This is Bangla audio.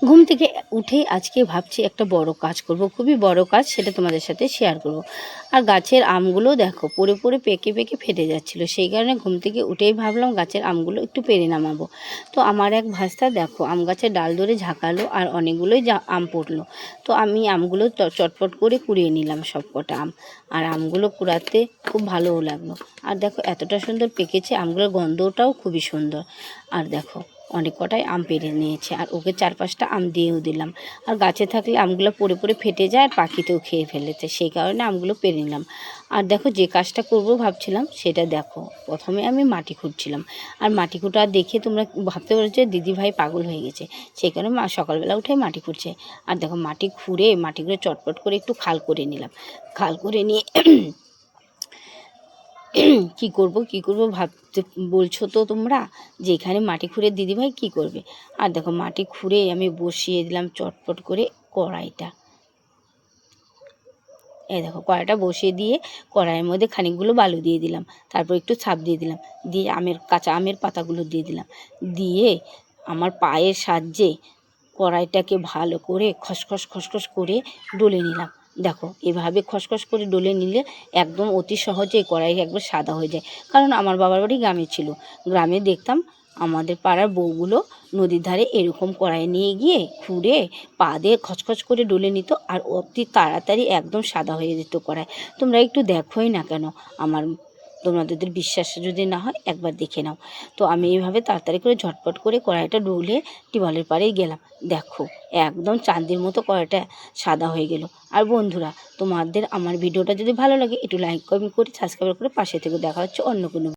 ঘুম থেকে উঠেই আজকে ভাবছি একটা বড় কাজ করব, খুবই বড় কাজ, সেটা তোমাদের সাথে শেয়ার করব। আর গাছের আমগুলো দেখো পড়ে পড়ে পেকে পেকে ফেটে যাচ্ছিলো, সেই কারণে ঘুম থেকে উঠেই ভাবলাম গাছের আমগুলো একটু পেড়ে নামাবো। তো আমার এক ভাস্তা দেখো আম গাছের ডাল ধরে ঝাঁকালো আর অনেকগুলোই আম পড়লো। তো আমি আমগুলো চটপট করে কুড়িয়ে নিলাম সব কটা আম। আর আমগুলো কুড়াতে খুব ভালোও লাগলো। আর দেখো এতটা সুন্দর পেকেছে, আমগুলোর গন্ধটাও খুবই সুন্দর। আর দেখো অনেক কটাই আম পেড়ে নিয়েছে, আর ওকে 4-5টা আম দিয়েও দিলাম। আর গাছে থাকলে আমগুলো পড়ে পড়ে ফেটে যায় আর পাখিতেও খেয়ে ফেলেছে, সেই কারণে আমগুলো পেড়ে নিলাম। আর দেখো যে কাজটা করব ভাবছিলাম সেটা দেখো, প্রথমে আমি মাটি খুঁড়ছিলাম। আর মাটি খুঁটা দেখে তোমরা ভাবতে পারো যে দিদিভাই পাগল হয়ে গেছে, সেই কারণে মা সকালবেলা উঠে মাটি খুঁড়ছে। আর দেখো মাটিগুলো চটপট করে একটু খাল করে নিলাম। খাল করে নিয়ে কি করব ভাবতে বলছো তো তোমরা, যে এখানে মাটি খুঁড়ে দিদিভাই কি করবে। আর দেখো মাটি খুঁড়ে আমি বসিয়ে দিলাম চটপট করে কড়াইটা। এই দেখো কড়াইটা বসিয়ে দিয়ে কড়াইয়ের মধ্যে খানিকগুলো বালু দিয়ে দিলাম, তারপর একটু ছাপ দিয়ে দিলাম, দিয়ে কাঁচা আমের পাতাগুলো দিয়ে দিলাম, দিয়ে আমার পায়ের সাহায্যে কড়াইটাকে ভালো করে খসখস খসখস করে ডলে নিলাম। দেখো এভাবে খসখস করে ডলে নিলে একদম অতি সহজে কড়াই একবার সাদা হয়ে যায়। কারণ আমার বাবার বাড়ি গ্রামে ছিল, গ্রামে দেখতাম আমাদের পাড়ার বউগুলো নদীর ধারে এরকম কড়াই নিয়ে গিয়ে খুঁড়ে পা দিয়ে খচখচ করে ডলে নিত, আর অতি তাড়াতাড়ি একদম সাদা হয়ে যেত কড়াই। তোমরা একটু দেখোই না কেন, আমার তোমাদের বিশ্বাস যদি না হয় একবার দেখে নাও। তো আমি এইভাবে তাড়াতাড়ি করে ঝটপট করে কড়াইটা ডলে টিউবওয়েলের পাড়েই গেলাম। দেখো একদম চাঁদের মতো কড়াইটা সাদা হয়ে গেল। আর বন্ধুরা, তোমাদের আমার ভিডিওটা যদি ভালো লাগে একটু লাইক কমেন্ট করে সাবস্ক্রাইব করে পাশে থেকে দেখা হচ্ছে অন্য কোনো